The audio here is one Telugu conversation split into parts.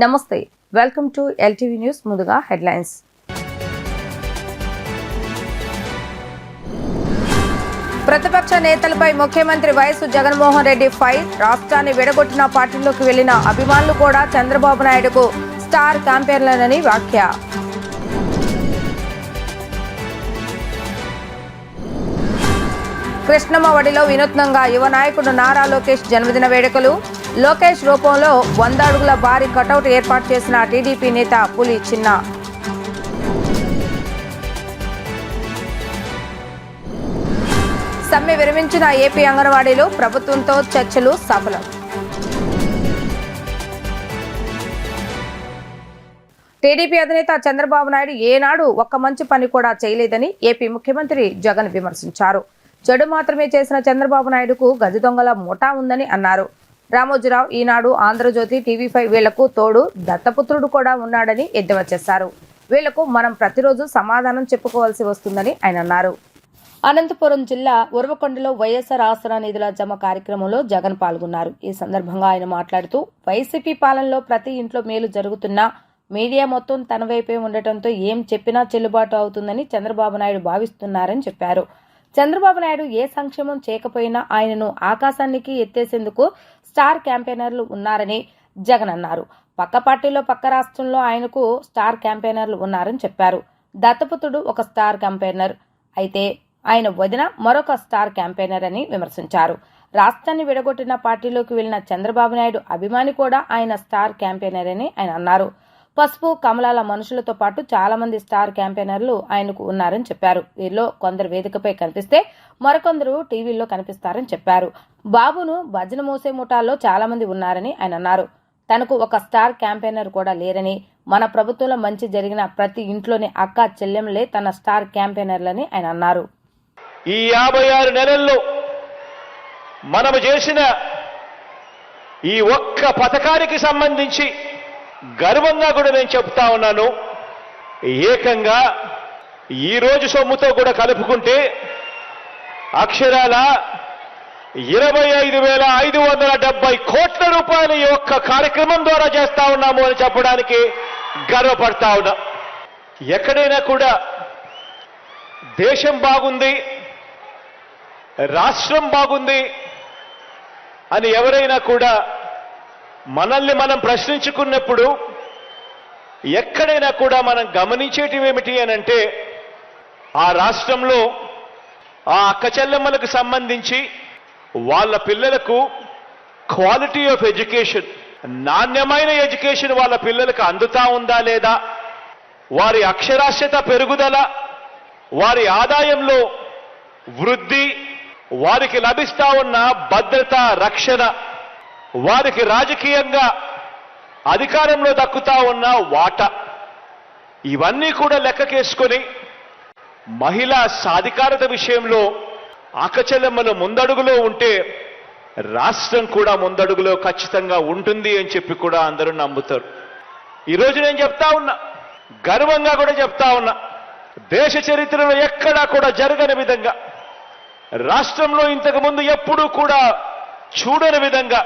నమస్తే, వెల్కమ్ టు ఎల్టీవీ న్యూస్. ముందుగా హెడ్లైన్స్. ప్రతిపక్ష నేతలపై ముఖ్యమంత్రి వైఎస్ జగన్మోహన్ రెడ్డి ఫైర్. రాష్ట్రాన్ని విడగొట్టిన పార్టీలోకి వెళ్లిన అభిమానులు కూడా చంద్రబాబు నాయుడుకు స్టార్ క్యాంపెయినర్లని వ్యాఖ్య. కృష్ణమ్మవడిలో వినూత్నంగా యువ నాయకుడు నారా లోకేష్ జన్మదిన వేడుకలు. లోకేష్ రూపంలో 100 అడుగుల భారీ కటౌట్ ఏర్పాటు చేసిన టీడీపీ నేత పులి చిన్న. సమ్మె విరమించిన ఏపీ అంగన్వాడీలు. ప్రభుత్వంతో చర్చలు సఫలం. టీడీపీ అధినేత చంద్రబాబు నాయుడు ఏనాడు ఒక్క మంచి పని కూడా చేయలేదని ఏపీ ముఖ్యమంత్రి జగన్ విమర్శించారు. చెడు మాత్రమే చేసిన చంద్రబాబు నాయుడుకు గజ దొంగల ముఠా ఉందని అన్నారు. రామోజీరావు, ఈనాడు, ఆంధ్రజ్యోతి, టీవీ5 వీళ్లకు తోడు దత్తపుత్రుడు కూడా ఉన్నాడని ఎద్దేవా చేశారు. వీళ్లకు మనం ప్రతిరోజు సమాధానం చెప్పుకోవాల్సి వస్తుందని ఆయన అన్నారు. అనంతపురం జిల్లా ఉరవకొండలో వైఎస్ఆర్ ఆసరా నిధుల జమ కార్యక్రమంలో జగన్ పాల్గొన్నారు. ఈ సందర్భంగా ఆయన మాట్లాడుతూ వైసీపీ పాలనలో ప్రతి ఇంట్లో మేలు జరుగుతున్నా మీడియా మొత్తం తన వైపే ఉండటంతో ఏం చెప్పినా చెల్లుబాటు అవుతుందని చంద్రబాబు నాయుడు భావిస్తున్నారని చెప్పారు. చంద్రబాబు నాయుడు ఏ సంక్షేమం చేయకపోయినా ఆయనను ఆకాశానికి ఎత్తేసేందుకు స్టార్ క్యాంపెయినర్లు ఉన్నారని జగన్ అన్నారు. పక్క పార్టీలో పక్క రాష్ట్రంలో ఆయనకు స్టార్ క్యాంపెయినర్లు ఉన్నారని చెప్పారు. దత్తపుత్రుడు ఒక స్టార్ క్యాంపెయినర్ అయితే ఆయన వదిన మరొక స్టార్ క్యాంపెయినర్ అని విమర్శించారు. రాష్ట్రాన్ని విడగొట్టిన పార్టీలోకి వెళ్లిన చంద్రబాబు నాయుడు అభిమాని కూడా ఆయన స్టార్ క్యాంపెయినర్ అని ఆయన అన్నారు. పసుపు కమలాల మనుషులతో పాటు చాలా మంది స్టార్ క్యాంపెయినర్లు ఆయనకు ఉన్నారని చెప్పారు. వీరిలో కొందరు వేదికపై కనిపిస్తే మరికొందరు టీవీల్లో కనిపిస్తారని చెప్పారు. బాబును భజన మోసే ముఠాల్లో చాలా మంది ఉన్నారని ఆయన అన్నారు. తనకు ఒక స్టార్ క్యాంపెయినర్ కూడా లేరని, మన ప్రభుత్వంలో మంచి జరిగిన ప్రతి ఇంట్లోని అక్క చెల్లెంలే తన స్టార్ క్యాంపెయినర్లని ఆయన అన్నారు. ఈ 56 నెలల్లో మనము చేసిన ఈ ఒక్క పథకానికి సంబంధించి గర్వంగా కూడా నేను చెప్తా ఉన్నాను. ఏకంగా ఈ రోజు సొమ్ముతో కూడా కలుపుకుంటే అక్షరాల 25,570 కోట్ల రూపాయలు ఈ ఒక్క కార్యక్రమం ద్వారా చేస్తా ఉన్నాము అని చెప్పడానికి గర్వపడతా ఉన్నా. ఎక్కడైనా కూడా దేశం బాగుంది, రాష్ట్రం బాగుంది అని ఎవరైనా కూడా మనల్ని మనం ప్రశ్నించుకున్నప్పుడు ఎక్కడైనా కూడా మనం గమనించేటివి ఏమిటి అనంటే, ఆ రాష్ట్రంలో ఆ అక్క చెల్లెమ్మలకు సంబంధించి వాళ్ళ పిల్లలకు క్వాలిటీ ఆఫ్ ఎడ్యుకేషన్, నాణ్యమైన ఎడ్యుకేషన్ వాళ్ళ పిల్లలకు అందుతా ఉందా లేదా, వారి అక్షరాస్యత పెరుగుదల, వారి ఆదాయంలో వృద్ధి, వారికి లభిస్తా ఉన్న భద్రత, రక్షణ, వారికి రాజకీయంగా అధికారంలో దక్కుతా ఉన్న వాటా, ఇవన్నీ కూడా లెక్కకేసుకొని మహిళా సాధికారత విషయంలో అక్కచెల్లెమ్మలు ముందడుగులో ఉంటే రాష్ట్రం కూడా ముందడుగులో ఖచ్చితంగా ఉంటుంది అని చెప్పి కూడా అందరూ నమ్ముతారు. ఈరోజు నేను చెప్తా ఉన్నా, గర్వంగా కూడా చెప్తా ఉన్నా, దేశ చరిత్రలో ఎక్కడా కూడా జరగని విధంగా, రాష్ట్రంలో ఇంతకు ముందు ఎప్పుడూ కూడా చూడని విధంగా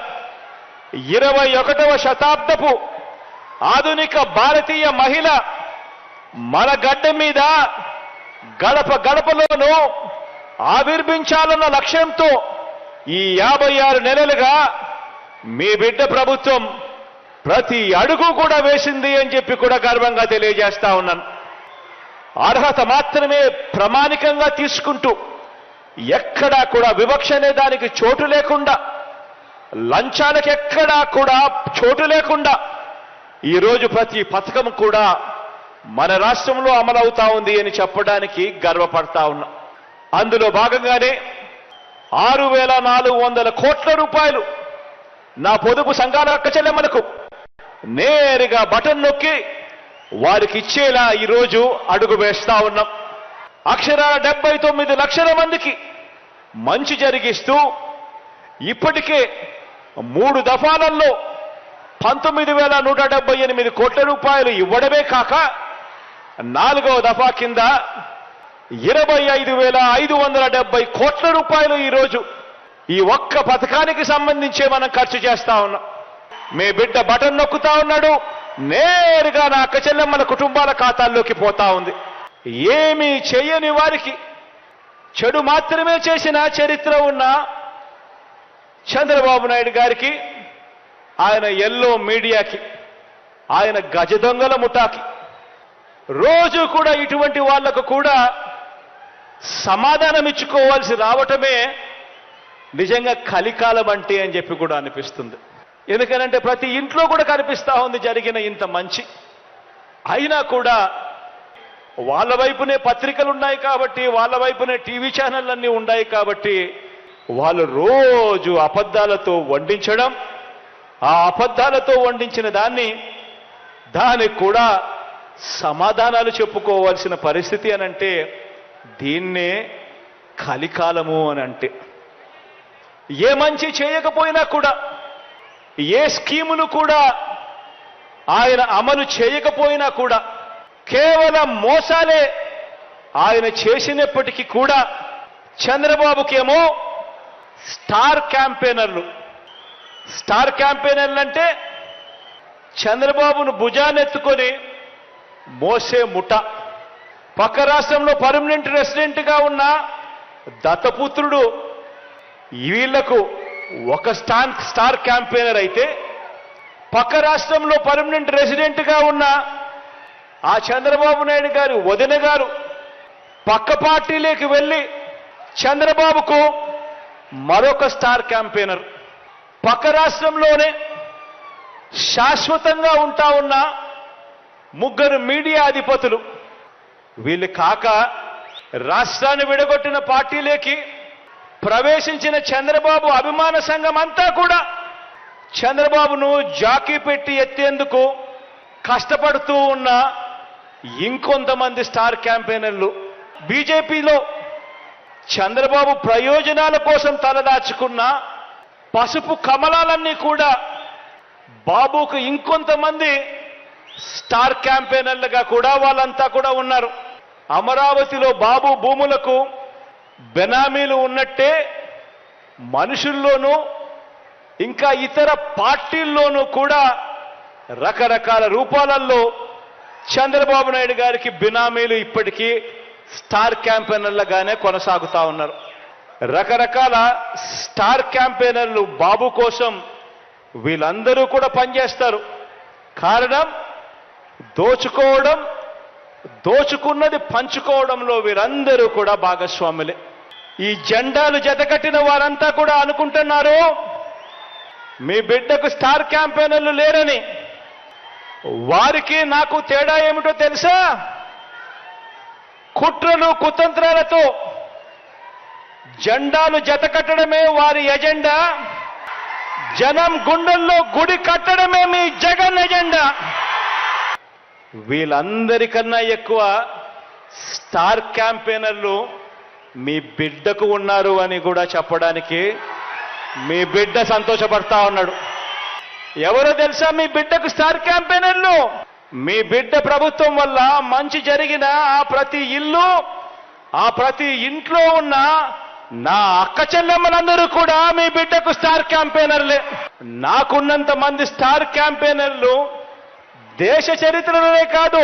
21వ శతాబ్దపు ఆధునిక భారతీయ మహిళ మన గడ్డ మీద గడప గడపలోనూ ఆవిర్భించాలన్న లక్ష్యంతో ఈ 56 నెలలుగా మీ బిడ్డ ప్రభుత్వం ప్రతి అడుగు కూడా వేసింది అని చెప్పి కూడా గర్వంగా తెలియజేస్తా ఉన్నాను. అర్హత మాత్రమే ప్రామాణికంగా తీసుకుంటూ ఎక్కడా కూడా వివక్ష అనే దానికి చోటు లేకుండా, లంచాలకు ఎక్కడా కూడా చోటు లేకుండా ఈరోజు ప్రతి పథకం కూడా మన రాష్ట్రంలో అమలవుతా ఉంది అని చెప్పడానికి గర్వపడతా ఉన్నా. అందులో భాగంగానే 6,400 కోట్ల రూపాయలు నా పొదుపు సంఘాల అక్క చెల్లెమ్మలకు నేరుగా బటన్ నొక్కి వారికి ఇచ్చేలా ఈరోజు అడుగు వేస్తా ఉన్నాం. అక్షరాల 79 లక్షల మందికి మంచి జరిగిస్తూ ఇప్పటికే 3 దఫాలలో 19,178 కోట్ల రూపాయలు ఇవ్వడమే కాక 4వ దఫా కింద 25,570 కోట్ల రూపాయలు ఈరోజు ఈ ఒక్క పథకానికి సంబంధించే మనం ఖర్చు చేస్తా ఉన్నాం. మీ బిడ్డ బటన్ నొక్కుతా ఉన్నాడు, నేరుగా నా అక్క చెల్లెమ్మల కుటుంబాల ఖాతాల్లోకి పోతా ఉంది. ఏమీ చెయ్యని వారికి, చెడు మాత్రమే చేసిన చరిత్ర ఉన్న చంద్రబాబు నాయుడు గారికి, ఆయన ఎల్లో మీడియాకి, ఆయన గజ దొంగల ముఠాకి రోజు కూడా ఇటువంటి వాళ్లకు కూడా సమాధానం ఇచ్చుకోవాల్సి రావటమే నిజంగా కలికాలం అంటే అని చెప్పి కూడా అనిపిస్తుంది. ఎందుకనంటే ప్రతి ఇంట్లో కూడా కనిపిస్తా ఉంది జరిగిన ఇంత మంచి. అయినా కూడా వాళ్ళ వైపునే పత్రికలు ఉన్నాయి కాబట్టి, వాళ్ళ వైపునే టీవీ ఛానళ్ళన్నీ ఉన్నాయి కాబట్టి వాళ్ళు రోజు అబద్ధాలతో వండించడం, ఆ అబద్ధాలతో వండించిన దానికి కూడా సమాధానాలు చెప్పుకోవాల్సిన పరిస్థితి అని అంటే దీన్నే కలికాలము అని అంటే. ఏ మంచి చేయకపోయినా కూడా, ఏ స్కీములు కూడా ఆయన అమలు చేయకపోయినా కూడా, కేవలం మోసాలే ఆయన చేసినప్పటికీ కూడా చంద్రబాబుకేమో స్టార్ క్యాంపెయినర్లు. స్టార్ క్యాంపెయినర్లు అంటే చంద్రబాబును భుజానెత్తుకొని మోసే ముఠ. పక్క రాష్ట్రంలో పర్మనెంట్ రెసిడెంట్గా ఉన్న దత్తపుత్రుడు వీళ్లకు ఒక స్టార్ క్యాంపెయినర్ అయితే, పక్క రాష్ట్రంలో పర్మనెంట్ రెసిడెంట్గా ఉన్న ఆ చంద్రబాబు నాయుడు గారి వదిన గారు పక్క పార్టీలోకి వెళ్ళి చంద్రబాబుకు మరొక స్టార్ క్యాంపెయినర్. పక్క రాష్ట్రంలోనే శాశ్వతంగా ఉంటా ఉన్న ముగ్గురు మీడియా అధిపతులు. వీళ్ళు కాక రాష్ట్రాన్ని విడగొట్టిన పార్టీలోకి ప్రవేశించిన చంద్రబాబు అభిమాన సంఘం అంతా కూడా చంద్రబాబును జాకీ పెట్టి ఎత్తేందుకు కష్టపడుతూ ఉన్న ఇంకొంతమంది స్టార్ క్యాంపెయినర్లు. బీజేపీలో చంద్రబాబు ప్రయోజనాల కోసం తలదాచుకున్న పసుపు కమలాలన్నీ కూడా బాబుకు ఇంకొంతమంది స్టార్ క్యాంపెయినర్లుగా కూడా వాళ్ళంతా కూడా ఉన్నారు. అమరావతిలో బాబు భూములకు బెనామీలు ఉన్నట్టే మనుషుల్లోనూ ఇంకా ఇతర పార్టీల్లోనూ కూడా రకరకాల రూపాలలో చంద్రబాబు నాయుడు గారికి బినామీలు ఇప్పటికీ స్టార్ క్యాంపెయినర్లుగానే కొనసాగుతా ఉన్నారు. రకరకాల స్టార్ క్యాంపెయినర్లు బాబు కోసం వీళ్ళందరూ కూడా పనిచేస్తారు. కారణం దోచుకోవడం, దోచుకున్నది పంచుకోవడంలో వీరందరూ కూడా భాగస్వాములే. ఈ జెండాలు జతకట్టిన వారంతా కూడా అనుకుంటున్నారు మీ బిడ్డకు స్టార్ క్యాంపెయినర్లు లేరని. వారికి నాకు తేడా ఏమిటో తెలుసా? కుట్రలు కుతంత్రాలతో జెండాలు జతకట్టడమే వారి ఎజెండా, జనం గుండెల్లో గుడి కట్టడమే మీ జగన్ ఎజెండా. వీళ్ళందరికన్నా ఎక్కువ స్టార్ క్యాంపెయినర్లు మీ బిడ్డకు ఉన్నారు అని కూడా చెప్పడానికి మీ బిడ్డ సంతోషపడతా ఉన్నాడు. ఎవరో తెలుసా మీ బిడ్డకు స్టార్ క్యాంపెయినర్లు? మీ బిడ్డ ప్రభుత్వం వల్ల మంచి జరిగిన ఆ ప్రతి ఇల్లు, ఆ ప్రతి ఇంట్లో ఉన్న నా అక్క చెల్లెమ్మలందరూ కూడా మీ బిడ్డకు స్టార్ క్యాంపెయినర్లే. నాకున్నంత మంది స్టార్ క్యాంపెయినర్లు దేశ చరిత్రలోనే కాదు,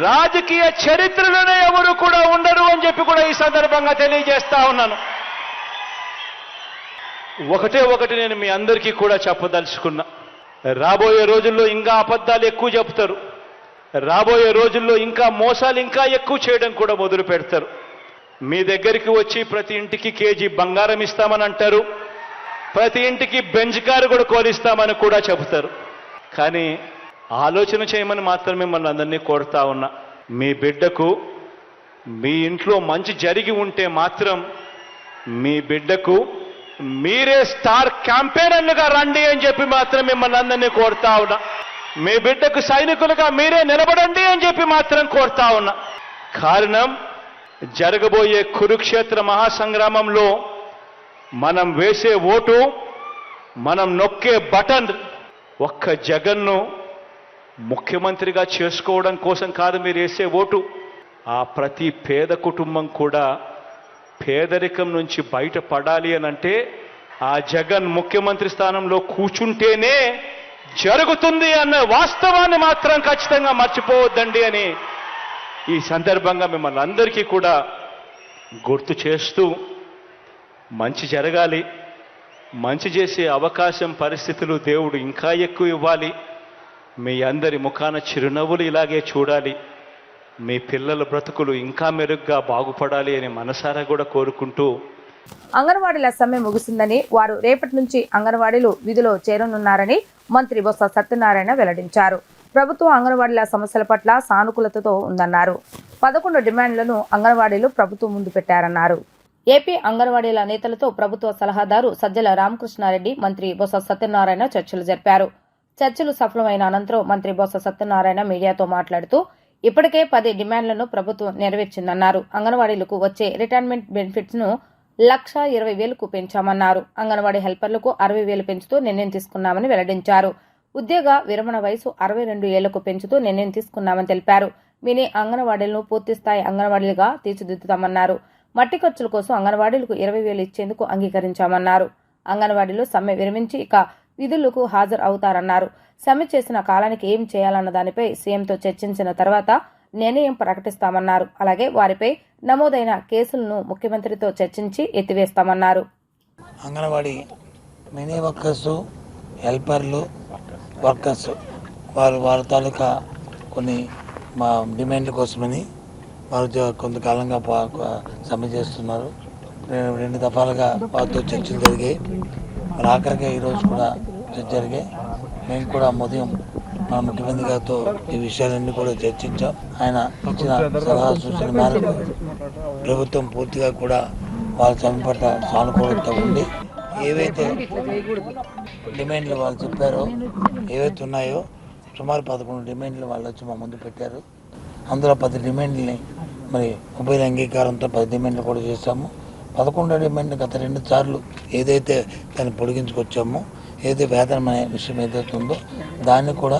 రాజకీయ చరిత్రలోనే ఎవరు కూడా ఉండరు అని చెప్పి కూడా ఈ సందర్భంగా తెలియజేస్తా ఉన్నాను. ఒకటి నేను మీ అందరికీ కూడా చెప్పదలుచుకున్నా. రాబోయే రోజుల్లో ఇంకా అబద్ధాలు ఎక్కువ చెప్తారు. రాబోయే రోజుల్లో ఇంకా మోసాలు ఇంకా ఎక్కువ చేయడం కూడా మొదలు పెడతారు. మీ దగ్గరికి వచ్చి ప్రతి ఇంటికి కేజీ బంగారం ఇస్తామని అంటారు, ప్రతి ఇంటికి బెంజ్ కారు కూడా కోరిస్తామని కూడా చెబుతారు. కానీ ఆలోచన చేయమని మాత్రం మిమ్మల్ని అందరినీ కోరుతా ఉన్నా. మీ బిడ్డకు మీ ఇంట్లో మంచి జరిగి ఉంటే మాత్రం మీ బిడ్డకు మీరే స్టార్ క్యాంపెయినర్లుగా రండి అని చెప్పి మాత్రం మిమ్మల్ని అందరినీ కోరుతా ఉన్నా. మీ బిడ్డకు సైనికులుగా మీరే నిలబడండి అని చెప్పి మాత్రం కోరుతా ఉన్నా. కారణం జరగబోయే కురుక్షేత్ర మహాసంగ్రామంలో మనం వేసే ఓటు, మనం నొక్కే బటన్ ఒక్క జగన్ను ముఖ్యమంత్రిగా చేసుకోవడం కోసం కాదు మీరు వేసే ఓటు. ఆ ప్రతి పేద కుటుంబం కూడా పేదరికం నుంచి బయటపడాలి అని అంటే ఆ జగన్ ముఖ్యమంత్రి స్థానంలో కూర్చుంటేనే జరుగుతుంది అన్న వాస్తవాన్ని మాత్రం ఖచ్చితంగా మర్చిపోవద్దండి అని ఈ సందర్భంగా మిమ్మల్ని అందరికీ కూడా గుర్తు చేస్తూ, మంచి జరగాలి, మంచి చేసే అవకాశం పరిస్థితులు దేవుడు ఇంకా ఎక్కువ ఇవ్వాలి, మీ అందరి ముఖాన చిరునవ్వులు ఇలాగే చూడాలి, మీ పిల్లల బ్రతుకులు ఇంకా మెరుగ్గా బాగుపడాలి అని మనసారా కూడా కోరుకుంటూ, అంగన్వాడీల సమ్మె ముగిసిందని, వారు రేపటి నుంచి అంగన్వాడీలు విధిలో చేరనున్నారని మంత్రి బొత్స సత్యనారాయణ వెల్లడించారు. ప్రభుత్వం అంగన్వాడీల సమస్యల పట్ల సానుకూలతతో ఉందన్నారు. 11 డిమాండ్లను అంగన్వాడీలు ప్రభుత్వం ముందు పెట్టారన్నారు. ఏపీ అంగన్వాడీల నేతలతో ప్రభుత్వ సలహాదారు సజ్జల రామకృష్ణారెడ్డి, మంత్రి బొత్స సత్యనారాయణ చర్చలు జరిపారు. చర్చలు సఫలమైన అనంతరం మంత్రి బొత్స సత్యనారాయణ మీడియాతో మాట్లాడుతూ, ఇప్పటికే 10 డిమాండ్లను ప్రభుత్వం నెరవేర్చిందన్నారు. అంగన్వాడీలకు వచ్చే రిటైర్మెంట్ బెనిఫిట్స్ ను 1,20,000కు పెంచామన్నారు. అంగన్వాడీ హెల్పర్లకు 60,000 పెంచుతూ నిర్ణయం తీసుకున్నామని వెల్లడించారు. ఉద్యోగ విరమణ వయసు 62 ఏళ్లకు పెంచుతూ నిర్ణయం తీసుకున్నామని తెలిపారు. మినీ అంగన్వాడీలను పూర్తిస్థాయి అంగన్వాడీలుగా తీర్చిదిద్దుతామన్నారు. మట్టి ఖర్చుల కోసం అంగన్వాడీలకు 20,000 ఇచ్చేందుకు అంగీకరించామన్నారు. అంగన్వాడీలు సమ్మె విరమించి ఇక విధులకు హాజరు అవుతారన్నారు. సమ్మె చేసిన కాలానికి ఏం చేయాలన్న దానిపై సీఎంతో చర్చించిన తర్వాత నిర్ణయం ప్రకటిస్తామన్నారు. అలాగే వారిపై నమోదైన కేసులను ముఖ్యమంత్రితో చర్చించి ఎత్తివేస్తామన్నారు. అంగన్వాడీ మినీ వర్కర్స్, హెల్పర్లు, వర్కర్స్ వారి తాలూకా కొన్ని మా డిమాండ్ల కోసమని వారు కొంతకాలంగా సమ్మె చేస్తున్నారు. 2 దఫాలుగా వారితో చర్చలు జరిగాయి. ఆఖరిగా ఈరోజు కూడా చర్చ జరిగాయి. మేము కూడా ఉదయం మా ముఖ్యమంత్రి గారితో ఈ విషయాలన్నీ కూడా చర్చించాం. ఆయన ఇచ్చిన సలహా సూచన మేరకు ప్రభుత్వం పూర్తిగా కూడా వాళ్ళ సమ్మె పట్ల సానుకూలత ఉండి ఏవైతే డిమాండ్లు వాళ్ళు చెప్పారో, ఏవైతే ఉన్నాయో సుమారు 11 డిమాండ్లు వాళ్ళు వచ్చి మా ముందు పెట్టారు. అందులో 10 డిమాండ్లని మరి ఉభయ అంగీకారంతో 10 డిమాండ్లు కూడా చేశాము. 11 డిమాండ్ గత 2 సార్లు ఏదైతే దాన్ని పొడిగించుకొచ్చామో, ఏదైతే వేతనం అనే విషయం ఏదైతే ఉందో దాన్ని కూడా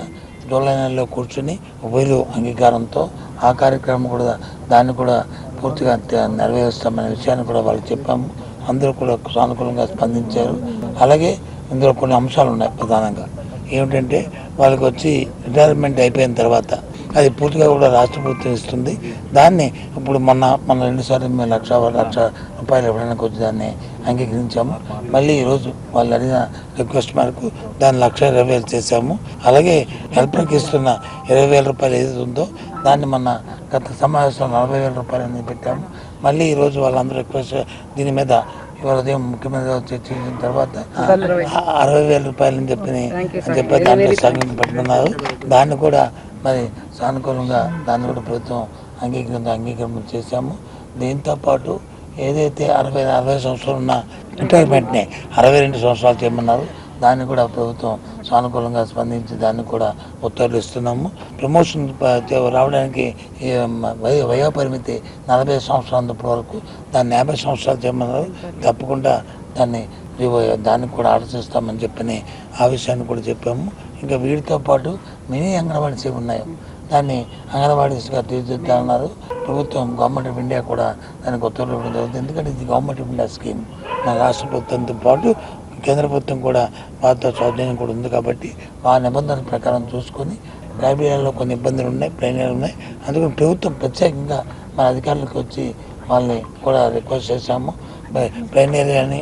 జూలై నెలలో కూర్చుని ఉభయలు అంగీకారంతో ఆ కార్యక్రమం కూడా దాన్ని కూడా పూర్తిగా నెరవేరుస్తామనే విషయాన్ని కూడా వాళ్ళకి చెప్పాము. అందరూ కూడా సానుకూలంగా స్పందించారు. అలాగే ఇందులో కొన్ని అంశాలు ఉన్నాయి. ప్రధానంగా ఏమిటంటే వాళ్ళకి వచ్చి రిటైర్మెంట్ అయిపోయిన తర్వాత అది పూర్తిగా కూడా రాష్ట్ర ప్రభుత్వం ఇస్తుంది. దాన్ని ఇప్పుడు మన 2 సార్లు మేము 1,00,000 రూపాయలు ఇవ్వడానికి వచ్చి దాన్ని అంగీకరించాము. మళ్ళీ ఈరోజు వాళ్ళు అడిగిన రిక్వెస్ట్ మేరకు దాన్ని 1,20,000 చేశాము. అలాగే హెల్పర్కి ఇస్తున్న 20,000 రూపాయలు ఏదైతే ఉందో దాన్ని మన గత సమావేశంలో 40,000 రూపాయలు అనేది పెట్టాము. మళ్ళీ ఈరోజు వాళ్ళందరూ రిక్వెస్ట్ దీని మీద ఇవాళ ఉదయం ముఖ్యమంత్రి చర్చించిన తర్వాత 60,000 రూపాయలని చెప్పి దాంట్లో సంఘం పెట్టుకున్నారు. దాన్ని కూడా మరి సానుకూలంగా దాన్ని కూడా ప్రభుత్వం అంగీకరణ చేశాము. దీంతో పాటు ఏదైతే 60 సంవత్సరాలు ఉన్న రిటైర్మెంట్ని 62 సంవత్సరాలు చేయమన్నారు. దాన్ని కూడా ప్రభుత్వం సానుకూలంగా స్పందించి దాన్ని కూడా ఉత్తర్వులు ఇస్తున్నాము. ప్రమోషన్ రావడానికి వయోపరిమితి 40 సంవత్సరాల వరకు దాన్ని 50 సంవత్సరాలు చేయమన్నారు. తప్పకుండా దాన్ని కూడా ఆలోచిస్తామని చెప్పని ఆ విషయాన్ని కూడా చెప్పాము. ఇంకా వీటితో పాటు మినీ అంగన్వాడీస్ ఉన్నాయి, దాన్ని అంగన్వాడీస్గా తీర్చిదిద్దామన్నారు. ప్రభుత్వం గవర్నమెంట్ ఆఫ్ ఇండియా కూడా దానికి ఉత్తర్వులు ఇవ్వడం జరుగుతుంది. ఎందుకంటే ఇది గవర్నమెంట్ ఆఫ్ ఇండియా స్కీమ్. మన రాష్ట్ర ప్రభుత్వంతో పాటు కేంద్ర ప్రభుత్వం కూడా వారితో స్వాధీనం కూడా ఉంది. కాబట్టి ఆ నిబంధనల ప్రకారం చూసుకొని ప్రైవేట్ ఏరియాలో కొన్ని ఇబ్బందులు ఉన్నాయి, ప్రైవేట్ ఏరియాలు ఉన్నాయి. అందుకని ప్రభుత్వం ప్రత్యేకంగా మన అధికారులకు వచ్చి వాళ్ళని కూడా రిక్వెస్ట్ చేశాము. ప్రైవేట్ ఏరియాని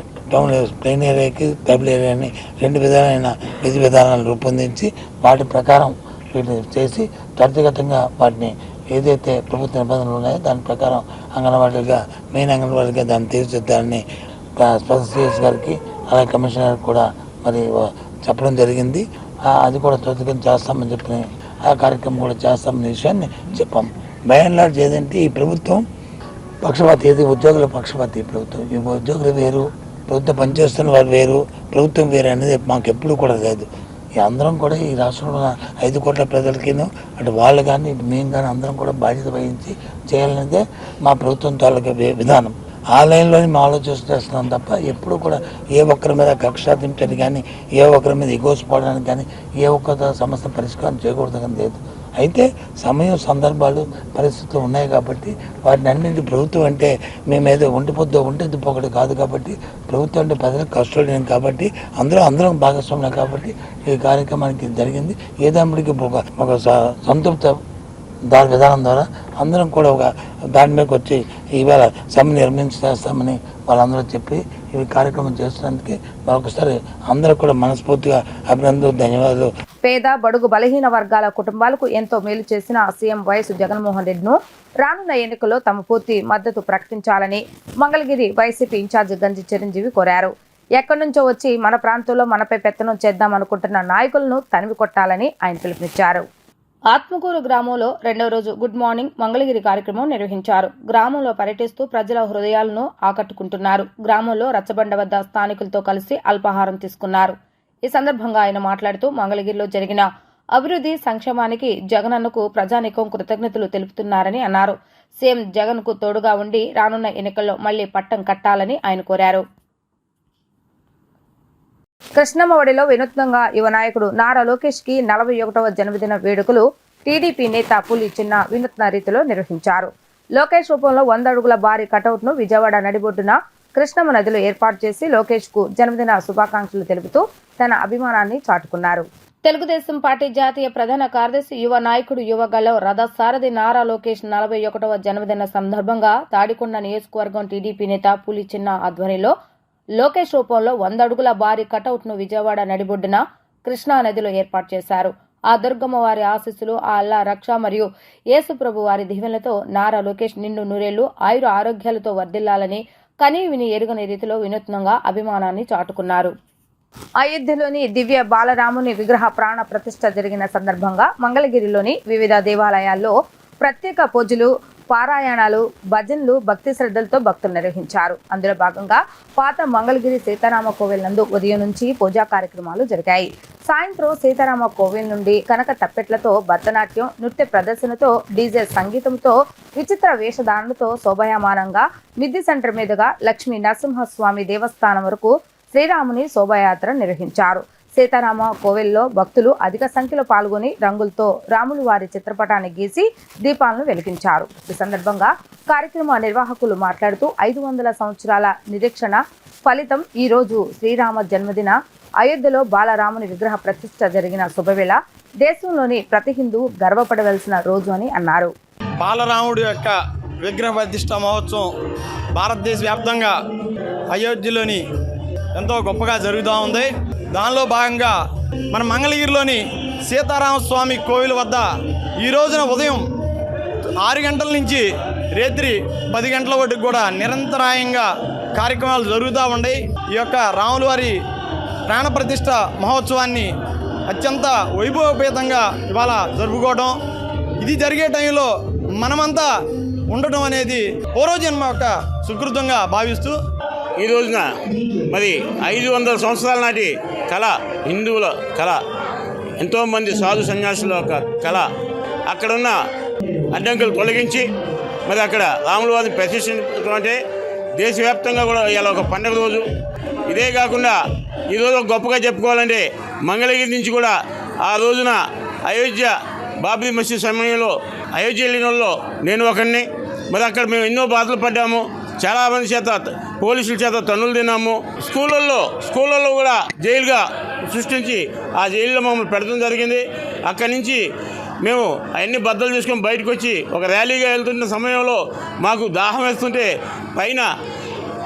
ప్లెయిన్ ఏరియాకి ట్రైబల్ ఏరియాని 2 విధాలైన విధి విధానాలు రూపొందించి వాటి ప్రకారం వీటిని చేసి త్వరితగతంగా వాటిని ఏదైతే ప్రభుత్వ నిబంధనలు ఉన్నాయో దాని ప్రకారం అంగన్వాడీగా మెయిన్ అంగన్వాడీగా దాన్ని తీర్చిదిద్దాలని స్పెషల్ సిఎస్ గారికి అలాగే కమిషనర్ కూడా మరి చెప్పడం జరిగింది. అది కూడా త్వరితగతం చేస్తామని చెప్పి ఆ కార్యక్రమం కూడా చేస్తామనే విషయాన్ని చెప్పాం. బై అండ్ లార్జ్ ఏదంటే ఈ ప్రభుత్వం పక్షపాతి, ఏది ఉద్యోగుల పక్షపాతి ప్రభుత్వం. ఈ ఉద్యోగులు వేరు, ప్రభుత్వం పనిచేస్తున్న వారు వేరు, ప్రభుత్వం వేరు అనేది మాకు ఎప్పుడు కూడా లేదు. అందరం కూడా ఈ రాష్ట్రంలో 5 కోట్ల ప్రజలకి అటు వాళ్ళు కానీ ఇటు మేము కానీ అందరం కూడా బాధ్యత వహించి చేయాలనేదే మా ప్రభుత్వం తాలూకా విధానం. ఆ లైన్లోనే మేము ఆలోచిస్తున్నాం తప్ప ఎప్పుడు కూడా ఏ ఒక్కరి మీద కక్ష సాధించడానికి కానీ, ఏ ఒక్కరి మీద ఎగోసిపోవడానికి కానీ, ఏ ఒక్క సమస్య పరిష్కారం చేయకూడదు కానీ లేదు. అయితే సమయం, సందర్భాలు, పరిస్థితులు ఉన్నాయి కాబట్టి వాటిని అన్నింటి ప్రభుత్వం అంటే మేమేదో ఒంటిది పొగటి కాదు కాబట్టి ప్రభుత్వం అంటే ప్రజలకు కష్టపడినాం కాబట్టి అందరం భాగస్వామ్యం కాబట్టి ఈ కార్యక్రమానికి జరిగింది. ఏదానికి ఒక సంతృప్త విధానం ద్వారా అందరం కూడా ఒక దాని మీదకి వచ్చి ఈవేళ సమ్మె నిర్మించేస్తామని వాళ్ళందరూ చెప్పి ఈ కార్యక్రమం చేస్తున్నందుకే మరొకసారి అందరూ కూడా మనస్ఫూర్తిగా అభినందనలు, ధన్యవాదాలు. పేద, బడుగు, బలహీన వర్గాల కుటుంబాలకు ఎంతో మేలు చేసిన సీఎం వైఎస్ జగన్మోహన్ రెడ్డిను రానున్న ఎన్నికల్లో తమ పూర్తి మద్దతు ప్రకటించాలని మంగళగిరి వైసీపీ ఇన్ఛార్జి గంజి చిరంజీవి కోరారు. ఎక్కడి నుంచో వచ్చి మన ప్రాంతంలో మనపై పెత్తనం చేద్దామనుకుంటున్న నాయకులను తనివి కొట్టాలని ఆయన పిలుపునిచ్చారు. ఆత్మకూరు గ్రామంలో రెండవ రోజు గుడ్ మార్నింగ్ మంగళగిరి కార్యక్రమం నిర్వహించారు. గ్రామంలో పర్యటిస్తూ ప్రజల హృదయాలను ఆకట్టుకుంటున్నారు. గ్రామంలో రచ్చబండ వద్ద స్థానికులతో కలిసి అల్పాహారం తీసుకున్నారు. ఈ సందర్భంగా ఆయన మాట్లాడుతూ మంగళగిరిలో జరిగిన అభివృద్ధి, సంక్షేమానికి జగనన్నకు ప్రజానీకం కృతజ్ఞతలు తెలుపుతున్నారని అన్నారు. సీఎం జగన్ కు తోడుగా ఉండి రానున్న ఎన్నికల్లో మళ్లీ పట్టం కట్టాలని ఆయన కోరారు. కృష్ణమ్మఒడిలో వినూత్నంగా యువ నాయకుడు నారా లోకేష్ కి 41వ జన్మదిన వేడుకలు టీడీపీ నేత పులి చిన్న వినూత్న రీతిలో నిర్వహించారు. లోకేష్ రూపంలో 100 అడుగుల భారీ కటౌట్ ను విజయవాడ నడిబొడ్డున కృష్ణమ్మ నదిలో ఏర్పాటు చేసి లోకేష్ కు జన్మదిన శుభాకాంక్షలు తెలుపుతూ తన అభిమానాన్ని చాటుకున్నారు. తెలుగుదేశం పార్టీ జాతీయ ప్రధాన కార్యదర్శి, యువ నాయకుడు, యువగళం రథసారథి నారా లోకేష్ 41వ జన్మదిన సందర్భంగా తాడికొండ నియోజకవర్గం టీడీపీ నేత పులి చిన్న ఆధ్వర్యంలో లోకేష్ రూపంలో 100 అడుగుల భారీ కటౌట్ ను విజయవాడ నడిబొడ్డున కృష్ణా నదిలో ఏర్పాటు చేశారు. ఆ దుర్గమ్మ వారి ఆశీస్సులు, ఆ అల్లా రక్ష మరియు యేసుప్రభు వారి దీవెనలతో నారా లోకేష్ నిండు నూరేళ్లు ఆయుర ఆరోగ్యాలతో వర్ధిల్లాలని కనీ విని ఎరుగని రీతిలో వినూత్నంగా అభిమానాన్ని చాటుకున్నారు. అయోధ్యలోని దివ్య బాలరాముని విగ్రహ ప్రాణ ప్రతిష్ఠ జరిగిన సందర్భంగా మంగళగిరిలోని వివిధ దేవాలయాల్లో ప్రత్యేక పూజలు, పారాయణాలు, భజనలు, భక్తి శ్రద్ధలతో భక్తులు నిర్వహించారు. అందులో భాగంగా పాత మంగళగిరి సీతారామ కోవెల్ నందు ఉదయం నుంచి పూజా కార్యక్రమాలు జరిగాయి. సాయంత్రం సీతారామ కోవెల్ నుండి కనక తప్పెట్లతో భరతనాట్యం, నృత్య ప్రదర్శనతో, డీజే సంగీతంతో, విచిత్ర వేషధారణతో శోభాయమానంగా మిద్ది సెంటర్ మీదుగా లక్ష్మీ నరసింహస్వామి దేవస్థానం వరకు శ్రీరాముని శోభాయాత్ర నిర్వహించారు. సీతారామ కోవెల్లో భక్తులు అధిక సంఖ్యలో పాల్గొని రంగులతో రాములు వారి చిత్రపటాన్ని గీసి దీపాలను వెలిగించారు. ఈ సందర్భంగా కార్యక్రమ నిర్వాహకులు మాట్లాడుతూ 500 సంవత్సరాల నిరీక్షణ ఫలితం ఈ రోజు శ్రీరామ జన్మదిన అయోధ్యలో బాలరాముని విగ్రహ ప్రతిష్ఠ జరిగిన శుభవేళ దేశంలోని ప్రతి హిందూ గర్వపడవలసిన రోజు అని అన్నారు. బాలరాముడి యొక్క విగ్రహ ప్రతిష్ఠ మహోత్సవం భారతదేశ వ్యాప్తంగా అయోధ్యలోని ఎంతో గొప్పగా జరుగుతూ ఉంది. దానిలో భాగంగా మన మంగళగిరిలోని సీతారామస్వామి కోవిల్ వద్ద ఈ రోజున ఉదయం 6 గంటల నుంచి రాత్రి 10 గంటల వరకు కూడా నిరంతరాయంగా కార్యక్రమాలు జరుగుతూ ఉన్నాయి. ఈ యొక్క రాముల వారి ప్రాణప్రతిష్ఠ మహోత్సవాన్ని అత్యంత వైభవపేతంగా ఇవాళ జరుపుకోవడం, ఇది జరిగే టైంలో మనమంతా ఉండటం అనేది పూర్వజన్మ యొక్క సుకృతంగా భావిస్తూ ఈ రోజున మరి 500 సంవత్సరాల నాటి కళ, హిందువుల కళ, ఎంతోమంది సాధు సన్యాసుల యొక్క కళ, అక్కడున్న అడ్డంకులు తొలగించి మరి అక్కడ రాముల వారిని ప్రతిష్ఠించడం దేశవ్యాప్తంగా కూడా ఇలా ఒక పండుగ రోజు. ఇదే కాకుండా ఈరోజు గొప్పగా చెప్పుకోవాలంటే మంగళగిరి నుంచి కూడా ఆ రోజున అయోధ్య బాబ్రీ మసీద్ సమయంలో అయోధ్య వెళ్ళిన వాళ్ళు నేను ఒకరిని. మరి అక్కడ మేము ఎన్నో బాధలు పడ్డాము, చాలామంది చేత పోలీసుల చేత తన్నులు తిన్నాము. స్కూళ్ళల్లో కూడా జైలుగా సృష్టించి ఆ జైల్లో మమ్మల్ని పెడతాం జరిగింది. అక్కడి నుంచి మేము అవన్నీ బద్దలు చేసుకొని బయటకు వచ్చి ఒక ర్యాలీగా వెళ్తున్న సమయంలో మాకు దాహం వేస్తుంటే పైన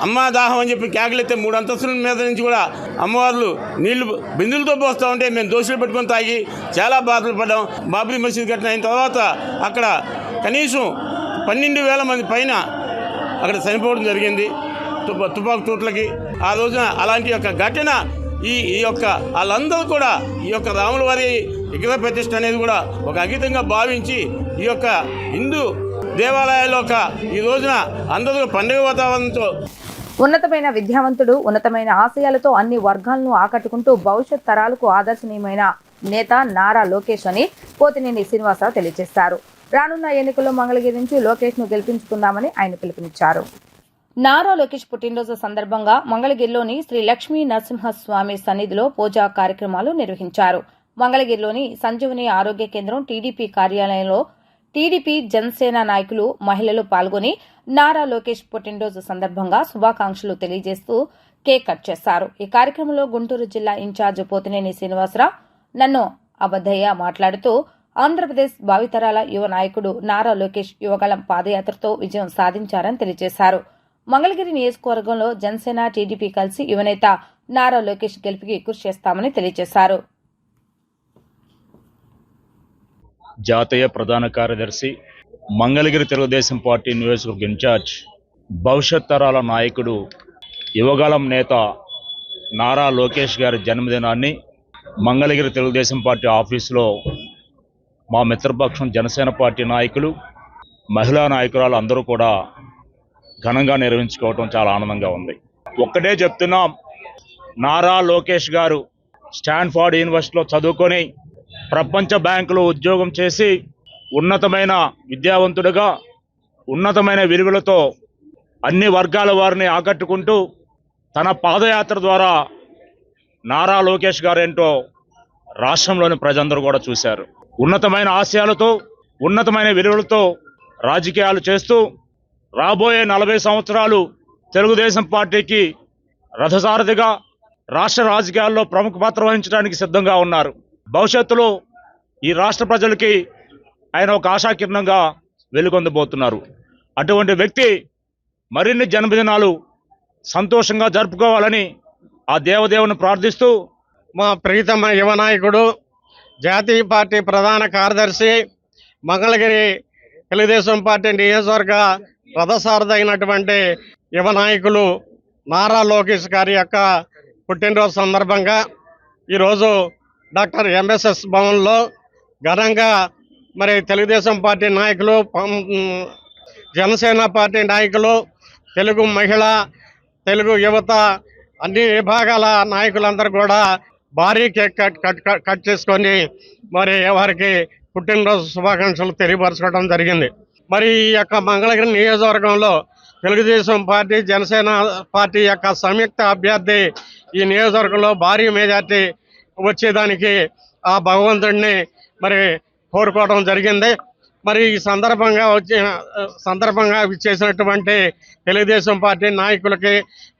అమ్మ దాహం అని చెప్పి కేకలెత్తే 3 అంతస్తుల మీద నుంచి కూడా అమ్మవార్లు నీళ్లు బిందులతో పోస్తూ ఉంటే మేము దోశలు పెట్టుకొని తాగి చాలా బాధలు పడ్డాం. బాబ్రీ మసీద్ ఘటన అయిన తర్వాత అక్కడ కనీసం 12,000 మంది పైన అక్కడ చనిపోవడం జరిగింది తుపాకు తూట్లకి. ఆ రోజున అలాంటి యొక్క ఘటన ఈ యొక్క వాళ్ళందరూ కూడా ఈ యొక్క రాముల వారి విగ్రహ ప్రతిష్ఠ అనేది కూడా ఒక అంకితంగా భావించి ఈ యొక్క హిందూ దేవాలయాల్లో ఈ రోజున అందరూ పండుగ వాతావరణంతో ఉన్నతమైన విద్యావంతుడు, ఉన్నతమైన ఆశయాలతో అన్ని వర్గాలను ఆకట్టుకుంటూ భవిష్యత్ తరాలకు ఆదర్శనీయమైన నేత నారా లోకేష్ అని పోతినేని శ్రీనివాసరావు తెలియజేశారు. రానున్న ఎన్నికల్లో మంగళగిరి నుంచి లోకేష్ ను గెలిపించుకుందామని ఆయన పిలుపునిచ్చారు. నారా లోకేష్ పుట్టినరోజు సందర్భంగా మంగళగిరిలోని శ్రీ లక్ష్మీ నరసింహస్వామి సన్నిధిలో పూజా కార్యక్రమాలు నిర్వహించారు. మంగళగిరిలోని సంజీవని ఆరోగ్య కేంద్రం టీడీపీ కార్యాలయంలో టీడీపీ జనసేన నాయకులు మహిళలు పాల్గొని నారా లోకేష్ పుట్టినరోజు సందర్భంగా శుభాకాంక్షలు తెలియజేస్తూ కేక్ కట్ చేశారు. ఈ కార్యక్రమంలో గుంటూరు జిల్లా ఇన్ఛార్జ్ పోతినేని శ్రీనివాసరావు నన్ను అబద్దయ్య మాట్లాడుతూ ఆంధ్రప్రదేశ్ భావితరాల యువ నాయకుడు నారా లోకేష్ యువగళం పాదయాత్రతో విజయం సాధించారని తెలియజేశారు. మంగళగిరి నియోజకవర్గంలో జనసేన టీడీపీ కలిసి యువనేత నారా లోకేష్ గెలుపుకి కృషి చేస్తామని తెలియజేశారు. జాతీయ ప్రధాన కార్యదర్శి, మంగళగిరి తెలుగుదేశం పార్టీ నియోజకవర్గ ఇన్ఛార్జ్, భవిష్యత్ తరాల నాయకుడు, యువగళం నేత నారా లోకేష్ గారి జన్మదినాన్ని మంగళగిరి తెలుగుదేశం పార్టీ ఆఫీసులో మా మిత్రపక్షం జనసేన పార్టీ నాయకులు, మహిళా నాయకురాలు అందరూ కూడా ఘనంగా నిర్వహించుకోవటం చాలా ఆనందంగా ఉంది. ఒక్కటే చెప్తున్నాం, నారా లోకేష్ గారు స్టాన్ఫోర్డ్ యూనివర్సిటీలో చదువుకొని ప్రపంచ బ్యాంకులో ఉద్యోగం చేసి ఉన్నతమైన విద్యావంతుడిగా ఉన్నతమైన విలువలతో అన్ని వర్గాల వారిని ఆకట్టుకుంటూ తన పాదయాత్ర ద్వారా నారా లోకేష్ గారేంటో రాష్ట్రంలోని ప్రజలందరూ కూడా చూశారు. ఉన్నతమైన ఆశయాలతో ఉన్నతమైన విలువలతో రాజకీయాలు చేస్తూ రాబోయే 40 సంవత్సరాలు తెలుగుదేశం పార్టీకి రథసారథిగా రాష్ట్ర రాజకీయాల్లో ప్రముఖ పాత్ర వహించడానికి సిద్ధంగా ఉన్నారు. భవిష్యత్తులో ఈ రాష్ట్ర ప్రజలకి ఆయన ఒక ఆశాకిరణంగా వెలుగొందబోతున్నారు. అటువంటి వ్యక్తి మరిన్ని జన్మదినాలు సంతోషంగా జరుపుకోవాలని ఆ దేవదేవుని ప్రార్థిస్తూ, మా ప్రీతమ యువ నాయకుడు, జాతీయ పార్టీ ప్రధాన కార్యదర్శి, మంగళగిరి తెలుగుదేశం పార్టీ నియోజకవర్గ రథసారథి అయినటువంటి యువ నాయకులు నారా లోకేష్ గారి యొక్క పుట్టినరోజు సందర్భంగా ఈరోజు డాక్టర్ ఎంఎస్ఎస్ భవన్లో ఘనంగా మరి తెలుగుదేశం పార్టీ నాయకులు, జనసేన పార్టీ నాయకులు, తెలుగు మహిళ, తెలుగు యువత అన్ని విభాగాల నాయకులందరూ కూడా భారీ కేక్ కట్ చేసుకొని మరి వారికి పుట్టినరోజు శుభాకాంక్షలు తెలియపరచుకోవడం జరిగింది. మరి ఈ యొక్క మంగళగిరి నియోజకవర్గంలో తెలుగుదేశం పార్టీ, జనసేన పార్టీ యొక్క సంయుక్త అభ్యర్థి ఈ నియోజకవర్గంలో భారీ మెజార్టీ వచ్చేదానికి ఆ భగవంతుడిని మరి కోరుకోవడం జరిగింది. మరి ఈ సందర్భంగా ఇచ్చేసినటువంటి తెలుగుదేశం పార్టీ నాయకులకి,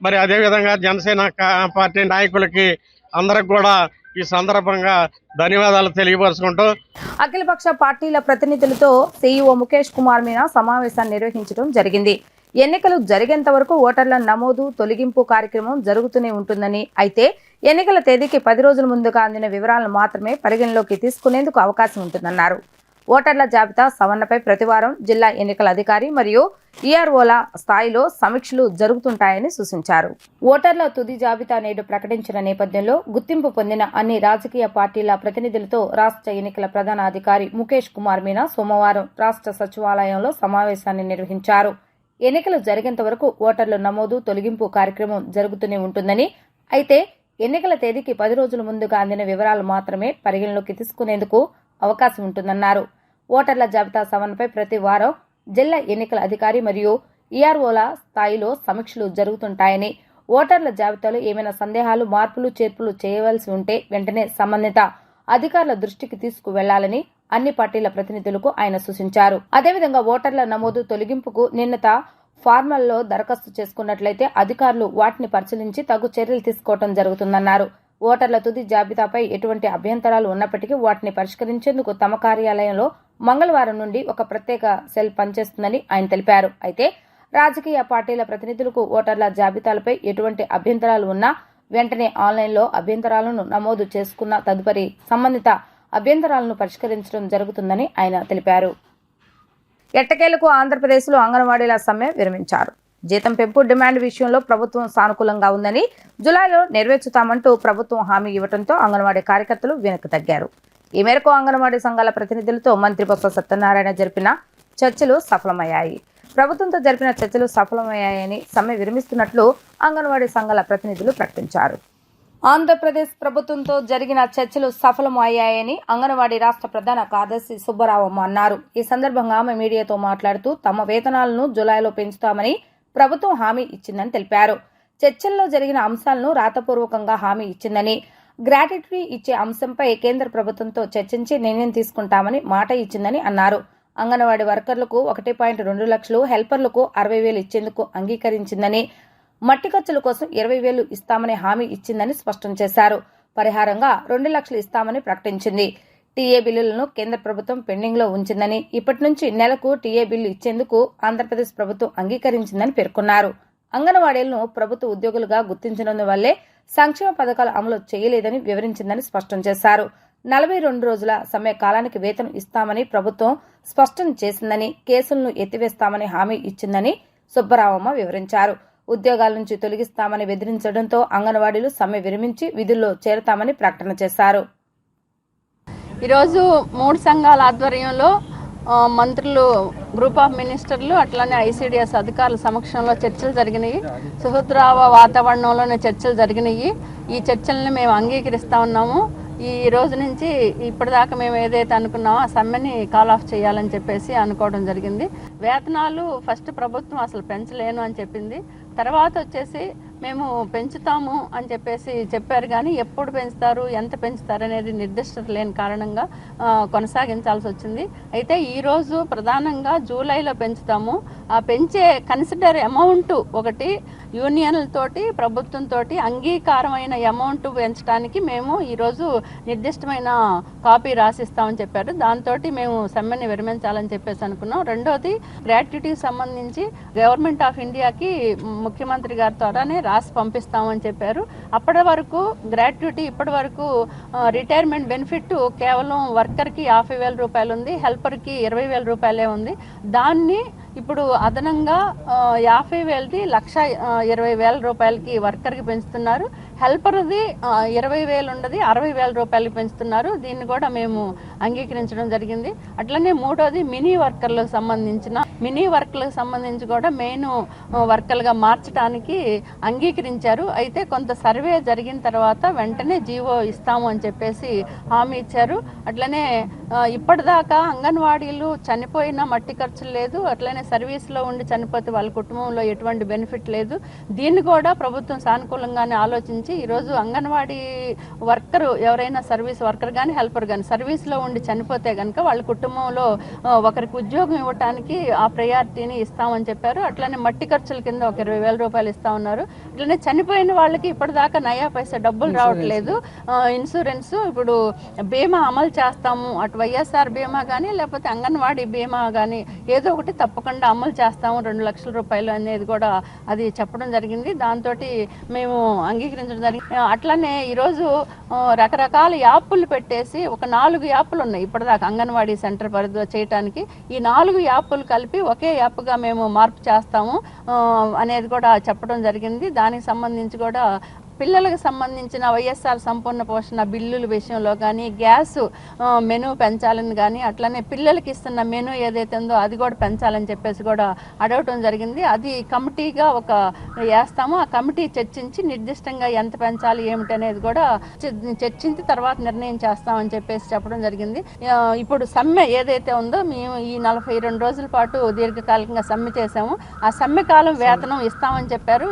మరి అదేవిధంగా జనసేన పార్టీ నాయకులకి అందరికి కూడా ఈ సందర్భంగా ధన్యవాదాలు తెలియపరుచుకుంటూ, అఖిలపక్ష పార్టీల ప్రతినిధులతో సీఈఓ ముఖేష్ కుమార్ మీనా సమావేశాన్ని నిర్వహించడం జరిగింది. ఎన్నికలు జరిగేంత వరకు ఓటర్ల నమోదు తొలగింపు కార్యక్రమం జరుగుతూనే ఉంటుందని, అయితే ఎన్నికల తేదీకి 10 రోజుల ముందుగా అందిన వివరాలను మాత్రమే పరిగణలోకి తీసుకునేందుకు అవకాశం ఉంటుందన్నారు. ఓటర్ల జాబితా సవరణపై ప్రతివారం జిల్లా ఎన్నికల అధికారి మరియు ఈఆర్ఓల స్థాయిలో సమీక్షలు జరుగుతుంటాయని సూచించారు. ఓటర్ల తుది జాబితా నేడు ప్రకటించిన నేపథ్యంలో గుర్తింపు పొందిన అన్ని రాజకీయ పార్టీల ప్రతినిధులతో రాష్ట్ర ఎన్నికల ప్రధాన అధికారి ముఖేష్ కుమార్ మీనా సోమవారం రాష్ట్ర సచివాలయంలో సమావేశాన్ని నిర్వహించారు. ఎన్నికలు జరిగేంత వరకు ఓటర్ల నమోదు తొలగింపు కార్యక్రమం జరుగుతూనే ఉంటుందని, అయితే ఎన్నికల తేదీకి 10 రోజుల ముందుగా అందిన వివరాలు మాత్రమే పరిగణలోకి తీసుకునేందుకు అవకాశం ఉంటుందన్నారు. ఓటర్ల జాబితా సవరణపై ప్రతి వారం జిల్లా ఎన్నికల అధికారి మరియు ఈఆర్ఓల స్థాయిలో సమీక్షలు జరుగుతుంటాయని, ఓటర్ల జాబితాలో ఏమైనా సందేహాలు, మార్పులు, చేర్పులు చేయవలసి ఉంటే వెంటనే సంబంధిత అధికారుల దృష్టికి తీసుకువెళ్లాలని అన్ని పార్టీల ప్రతినిధులకు ఆయన సూచించారు. అదేవిధంగా ఓటర్ల నమోదు తొలగింపుకు నిన్నత ఫార్మల్లో దరఖాస్తు చేసుకున్నట్లయితే అధికారులు వాటిని పరిశీలించి తగు చర్యలు తీసుకోవడం జరుగుతుందన్నారు. ఓటర్ల తుది జాబితాపై ఎటువంటి అభ్యంతరాలు ఉన్నప్పటికీ వాటిని పరిష్కరించేందుకు తమ కార్యాలయంలో మంగళవారం నుండి ఒక ప్రత్యేక సెల్ పనిచేస్తుందని ఆయన తెలిపారు. అయితే రాజకీయ పార్టీల ప్రతినిధులకు ఓటర్ల జాబితాలపై ఎటువంటి అభ్యంతరాలు ఉన్నా వెంటనే ఆన్లైన్లో అభ్యంతరాలను నమోదు చేసుకున్న తదుపరి సంబంధిత అభ్యంతరాలను పరిష్కరించడం జరుగుతుందని ఆయన తెలిపారు. ఎట్టకేలకు ఆంధ్రప్రదేశ్లో అంగన్వాడీల సమ్మె విరమించారు. జీతం పెంపు డిమాండ్ విషయంలో ప్రభుత్వం సానుకూలంగా ఉందని, జులైలో నెరవేర్చుతామంటూ ప్రభుత్వం హామీ ఇవ్వడంతో అంగన్వాడీ కార్యకర్తలు వెనక్కి తగ్గారు. ఈ మేరకు అంగన్వాడీ సంఘాల ప్రతినిధులతో మంత్రి బొత్స సత్యనారాయణ జరిపిన చర్చలు సఫలమయ్యాయి. ప్రభుత్వంతో జరిపిన చర్చలు సఫలమయ్యాయని, సమ్మె విరమిస్తున్నట్లు అంగన్వాడీ సంఘాల ప్రతినిధులు ప్రకటించారు. ఆంధ్రప్రదేశ్ ప్రభుత్వంతో జరిగిన చర్చలు సఫలమయ్యాయని అంగన్వాడీ రాష్ట్ర ప్రధాన కార్యదర్శి సుబ్బరావమ్మ అన్నారు. ఈ సందర్భంగా ఆమె మీడియాతో మాట్లాడుతూ తమ వేతనాలను జులైలో పెంచుతామని ప్రభుత్వం హామీ ఇచ్చిందని తెలిపారు. చర్చల్లో జరిగిన అంశాలను రాతపూర్వకంగా హామీ ఇచ్చిందని, గ్రాట్యుటీ ఇచ్చే అంశంపై కేంద్ర ప్రభుత్వంతో చర్చించి నిర్ణయం తీసుకుంటామని మాట ఇచ్చిందని అన్నారు. అంగన్వాడీ వర్కర్లకు 1.2 లక్షలు, హెల్పర్లకు 60,000 ఇచ్చేందుకు అంగీకరించిందని, మట్టి ఖర్చుల కోసం 20,000 ఇస్తామని హామీ ఇచ్చిందని స్పష్టం చేశారు. పరిహారంగా 2 లక్షలు ఇస్తామని ప్రకటించింది. టీఏ బిల్లులను కేంద్ర ప్రభుత్వం పెండింగ్లో ఉంచిందని, ఇప్పటి నుంచి నెలకు టీఏ బిల్లు ఇచ్చేందుకు ఆంధ్రప్రదేశ్ ప్రభుత్వం అంగీకరించిందని పేర్కొన్నారు. అంగన్వాడీలను ప్రభుత్వ ఉద్యోగులుగా గుర్తించినందువల్లే సంక్షేమ పథకాలు అమలు చేయలేదని వివరించిందని స్పష్టం చేశారు. 42 రోజుల సమ్మె కాలానికి వేతనం ఇస్తామని ప్రభుత్వం స్పష్టం చేసిందని, కేసులను ఎత్తివేస్తామని హామీ ఇచ్చిందని సుబ్బరావమ్మ వివరించారు. ఉద్యోగాల నుంచి తొలగిస్తామని బెదిరించడంతో అంగన్వాడీలు సమ్మె విరమించి విధుల్లో చేరతామని ప్రకటన చేశారు. ఈరోజు 3 సంఘాల ఆధ్వర్యంలో మంత్రులు, గ్రూప్ ఆఫ్ మినిస్టర్లు, అట్లానే ఐసీడీఎస్ అధికారుల సమక్షంలో చర్చలు జరిగినాయి. సుహృద్రావ వాతావరణంలోనే చర్చలు జరిగినాయి. ఈ చర్చలను మేము అంగీకరిస్తా ఉన్నాము. ఈ రోజు నుంచి ఇప్పటిదాకా మేము ఏదైతే అనుకున్నామో ఆ సమ్మెని కాల్ ఆఫ్ చేయాలని చెప్పేసి అనుకోవడం జరిగింది. వేతనాలు ఫస్ట్ ప్రభుత్వం అసలు పెంచలేను అని చెప్పింది. తర్వాత వచ్చేసి మేము పెంచుతాము అని చెప్పేసి చెప్పారు, కానీ ఎప్పుడు పెంచుతారు, ఎంత పెంచుతారు అనేది నిర్దిష్టత లేని కారణంగా కొనసాగించాల్సి వచ్చింది. అయితే ఈరోజు ప్రధానంగా జూలైలో పెంచుతాము. ఆ పెంచే కన్సిడర్ అమౌంట్ ఒకటి యూనియన్లతోటి ప్రభుత్వంతో అంగీకారమైన అమౌంట్ పెంచడానికి మేము ఈరోజు నిర్దిష్టమైన కాపీ రాసిస్తామని చెప్పారు. దాంతో మేము సమ్మెని విరమించాలని చెప్పేసి అనుకున్నాం. రెండోది, గ్రాట్యుటీకి సంబంధించి గవర్నమెంట్ ఆఫ్ ఇండియాకి ముఖ్యమంత్రి గారి ద్వారానే రాసి పంపిస్తామని చెప్పారు. అప్పటి వరకు గ్రాట్యుటీ, ఇప్పటి వరకు రిటైర్మెంట్ బెనిఫిట్ కేవలం వర్కర్కి 50,000 రూపాయలు ఉంది, హెల్పర్కి 20,000 రూపాయలే ఉంది. దాన్ని ఇప్పుడు అదనంగా 50,000ది 1,20,000 రూపాయలకి వర్కర్కి పెంచుతున్నారు. హెల్పర్ది 20,000 ఉండదు, 60,000 రూపాయలకి పెంచుతున్నారు. దీన్ని కూడా మేము అంగీకరించడం జరిగింది. అట్లనే మూడోది, మినీ వర్కర్లకు సంబంధించి కూడా మెయిన్ వర్కర్లుగా మార్చడానికి అంగీకరించారు. అయితే కొంత సర్వే జరిగిన తర్వాత వెంటనే జీవో ఇస్తాము అని చెప్పేసి హామీ ఇచ్చారు. అట్లనే ఇప్పటిదాకా అంగన్వాడీలు చనిపోయిన మట్టి ఖర్చులు లేదు, అట్లనే సర్వీస్లో ఉండి చనిపోతే వాళ్ళ కుటుంబంలో ఎటువంటి బెనిఫిట్ లేదు. దీన్ని కూడా ప్రభుత్వం సానుకూలంగానే ఆలోచించి ఈరోజు అంగన్వాడీ వర్కరు ఎవరైనా సర్వీస్ వర్కర్ కానీ హెల్పర్ కానీ సర్వీస్లో ఉండి చనిపోతే కనుక వాళ్ళ కుటుంబంలో ఒకరికి ఉద్యోగం ఇవ్వడానికి ఆ ప్రయారిటీని ఇస్తామని చెప్పారు. అట్లనే మట్టి ఖర్చుల కింద ఒక 20,000 రూపాయలు ఇస్తా ఉన్నారు. ఇట్లనే చనిపోయిన వాళ్ళకి ఇప్పటిదాకా నయా పైసా డబ్బులు రావట్లేదు. ఇన్సూరెన్స్ ఇప్పుడు బీమా అమలు చేస్తాము, అటు వైఎస్ఆర్ బీమా కానీ లేకపోతే అంగన్వాడీ బీమా కానీ ఏదో ఒకటి తప్పకుండా అమలు చేస్తాము, 2 లక్షల రూపాయలు అనేది కూడా అది చెప్పడం జరిగింది. దాంతో మేము అంగీకరించడం జరిగింది. అట్లనే ఈరోజు రకరకాల యాప్లు పెట్టేసి ఒక 4 యాప్లు ఉన్నాయి ఇప్పటిదాకా అంగన్వాడీ సెంటర్ పరిధిలో చేయడానికి. ఈ 4 యాప్లు కలిపి ఒకే యాప్గా మేము మార్పు చేస్తాము అనేది కూడా చెప్పడం జరిగింది. దానికి సంబంధించి కూడా పిల్లలకు సంబంధించిన వైఎస్ఆర్ సంపూర్ణ పోషణ బిల్లుల విషయంలో కానీ, గ్యాస్ మెనూ పెంచాలని కానీ, అట్లనే పిల్లలకి ఇస్తున్న మెనూ ఏదైతే ఉందో అది కూడా పెంచాలని చెప్పేసి కూడా అడగటం జరిగింది. అది కమిటీగా ఒక వేస్తాము. ఆ కమిటీ చర్చించి నిర్దిష్టంగా ఎంత పెంచాలి ఏమిటి అనేది కూడా చర్చించి తర్వాత నిర్ణయం చేస్తామని చెప్పేసి చెప్పడం జరిగింది. ఇప్పుడు సమ్మె ఏదైతే ఉందో మేము ఈ 42 రోజుల పాటు దీర్ఘకాలికంగా సమ్మె చేసాము. ఆ సమ్మె కాలం వేతనం ఇస్తామని చెప్పారు.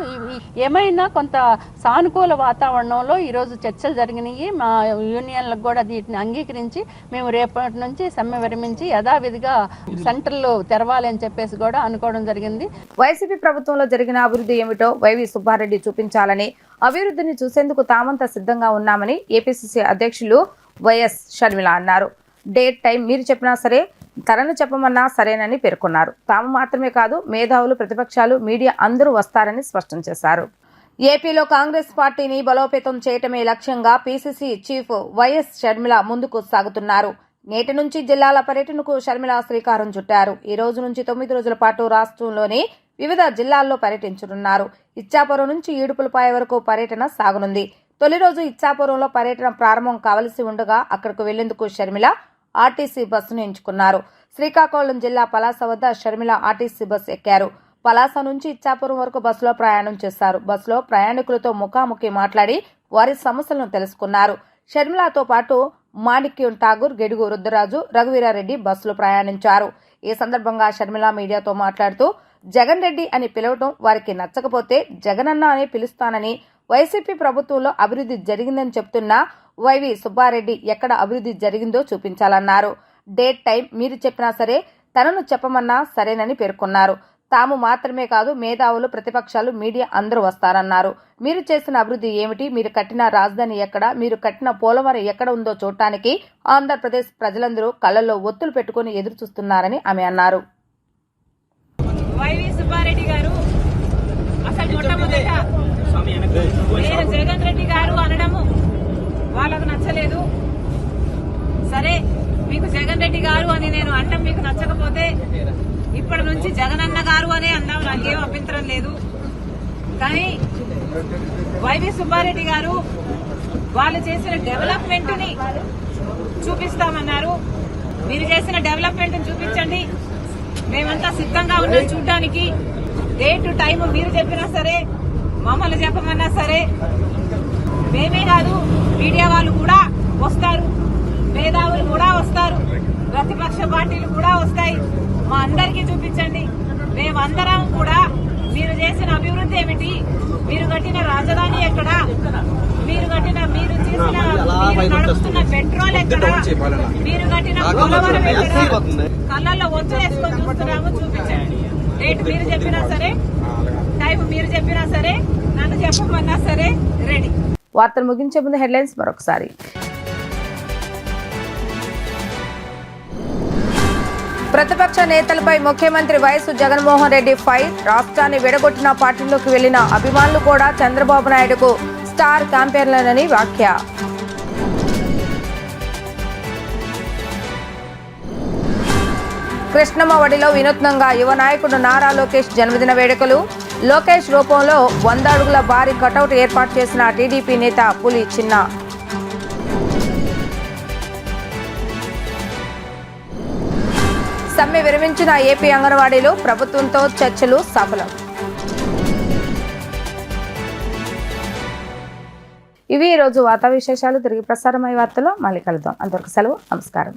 ఏమైనా కొంత సానుకూల వాతావరణంలో ఈరోజు చర్చలు జరిగినాయి. మా యూనియన్లకు కూడా వీటిని అంగీకరించి మేము రేపటి నుంచి సమ్మె విరమించి యథావిధిగా సెంటర్లు తెరవాలి అని చెప్పేసి కూడా అనుకోవడం జరిగింది. వైసీపీ ప్రభుత్వంలో జరిగిన అభివృద్ధి ఏమిటో వైవి సుబ్బారెడ్డి చూపించాలని, అభివృద్ధిని చూసేందుకు తామంతా సిద్ధంగా ఉన్నామని ఏపీసీసీ అధ్యక్షులు వైఎస్ షర్మిల అన్నారు. డేట్ టైం మీరు చెప్పినా సరే, తనను చెప్పమన్నా సరేనని పేర్కొన్నారు. తాము మాత్రమే కాదు, మేధావులు, ప్రతిపక్షాలు, మీడియా అందరూ వస్తారని స్పష్టం చేశారు. ఏపీలో కాంగ్రెస్ పార్టీని బలోపేతం చేయటమే లక్ష్యంగా పీసీసీ చీఫ్ వైఎస్ షర్మిల ముందుకు సాగుతున్నారు. నేటి నుంచి జిల్లాల పర్యటనకు షర్మిల శ్రీకారం చుట్టారు. ఈ రోజు నుంచి 9 రోజుల పాటు రాష్ట్రంలోని వివిధ జిల్లాల్లో పర్యటించనున్నారు. ఇచ్చాపురం నుంచి ఈడుపులపాయ వరకు పర్యటన సాగనుంది. తొలి రోజు ఇచ్చాపురంలో పర్యటన ప్రారంభం కావలసి ఉండగా అక్కడకు వెళ్లేందుకు షర్మిల ఆర్టీసీ బస్సును ఎంచుకున్నారు. శ్రీకాకుళం జిల్లా పలాస వద్ద షర్మిల ఆర్టీసీ బస్సు ఎక్కారు. పలాస నుంచి ఇచ్చాపురం వరకు బస్సులో ప్రయాణం చేశారు. బస్సులో ప్రయాణికులతో ముఖాముఖి మాట్లాడి వారి సమస్యలను తెలుసుకున్నారు. షర్మిలతో పాటు మాణిక్యం ఠాగూర్, గెడుగు రుద్రరాజు, రఘువీరారెడ్డి బస్సులో ప్రయాణించారు. ఈ సందర్భంగా షర్మిల మీడియాతో మాట్లాడుతూ జగన్ రెడ్డి అని పిలవడం వారికి నచ్చకపోతే జగనన్న అని పిలుస్తానని, వైసీపీ ప్రభుత్వంలో అభివృద్ధి జరిగిందని చెప్తున్న వైవి సుబ్బారెడ్డి ఎక్కడ అభివృద్ధి జరిగిందో చూపించాలన్నారు. డేట్ టైం మీరు చెప్పినా సరే, తనను చెప్పమన్నా సరేనని పేర్కొన్నారు. తాము మాత్రమే కాదు, మేధావులు, ప్రతిపక్షాలు, మీడియా అందరూ వస్తారన్నారు. మీరు చేసిన అభివృద్ధి ఏమిటి, మీరు కట్టిన రాజధాని ఎక్కడ, మీరు కట్టిన పోలవరం ఎక్కడ ఉందో చూడటానికి ఆంధ్రప్రదేశ్ ప్రజలందరూ కళ్లలో ఒత్తులు పెట్టుకుని ఎదురు చూస్తున్నారని ఆమె అన్నారు. వైవి సుబ్బారెడ్డి గారు అసలు మొట్టమొదట నేను జగన్ రెడ్డి గారు అనడము వాళ్ళకు నచ్చలేదు. సరే, మీకు జగన్ రెడ్డి గారు అని నేను అనడం మీకు నచ్చకపోతే ఇప్పటి నుంచి జగనన్న గారు అనే అన్నాం, నాకేం అభ్యంతరం లేదు. కానీ వైవి సుబ్బారెడ్డి గారు వాళ్ళు చేసిన డెవలప్మెంట్ ని చూపిస్తామన్నారు. మీరు చేసిన డెవలప్మెంట్ చూపించండి, మేమంతా సిద్ధంగా ఉన్నాం చూడటానికి. డేట్ టైం మీరు చెప్పినా సరే, మమ్మల్ని చెప్పమన్నా సరే, మేమే కాదు మీడియా వాళ్ళు కూడా వస్తారు, మేధావులు కూడా వస్తారు, ప్రతిపక్ష పార్టీలు కూడా వస్తాయి. మా అందరికీ చూపించండి. మేమందరం కూడా మీరు చేసిన అభివృద్ధి ఏమిటి, మీరు కట్టిన రాజధాని ఎక్కడ, మీరు నడుపుతున్న పెట్రోల్ ఎక్కడ, మీరు కట్టిన పోలవరం ఎక్కడ, కళ్ళల్లో ఒత్తులు వేసుకొని చూస్తున్నాము, చూపించండి. డేట్ మీరు చెప్పినా సరే, టైం మీరు చెప్పినా సరే, నన్ను చెప్పమన్నా సరే, రెడీ. వార్తలు ముగించే ముందు హెడ్లైన్స్ మరొకసారి. ప్రతిపక్ష నేతలపై ముఖ్యమంత్రి వైఎస్ జగన్మోహన్ రెడ్డి ఫైర్. రాష్ట్రాన్ని విడగొట్టిన పార్టీలోకి వెళ్లిన అభిమానులు కూడా చంద్రబాబు నాయుడుకు స్టార్ క్యాంపెయినర్లని వ్యాఖ్య. కృష్ణమ్మవడిలో వినూత్నంగా యువ నాయకుడు నారా లోకేష్ జన్మదిన వేడుకలు. లోకేష్ రూపంలో 100 అడుగుల భారీ కటౌట్ ఏర్పాటు చేసిన టీడీపీ నేత పులి చిన్న. సమ్మె విరమించిన ఏపీ అంగన్వాడీలు, ప్రభుత్వంతో చర్చలు సఫలం. ఇవి ఈరోజు వార్తా విశేషాలు. తిరిగి ప్రసారమయ్యే వార్తలో మళ్ళీ కలుద్దాం. అంతవరకు సెలవు, నమస్కారం.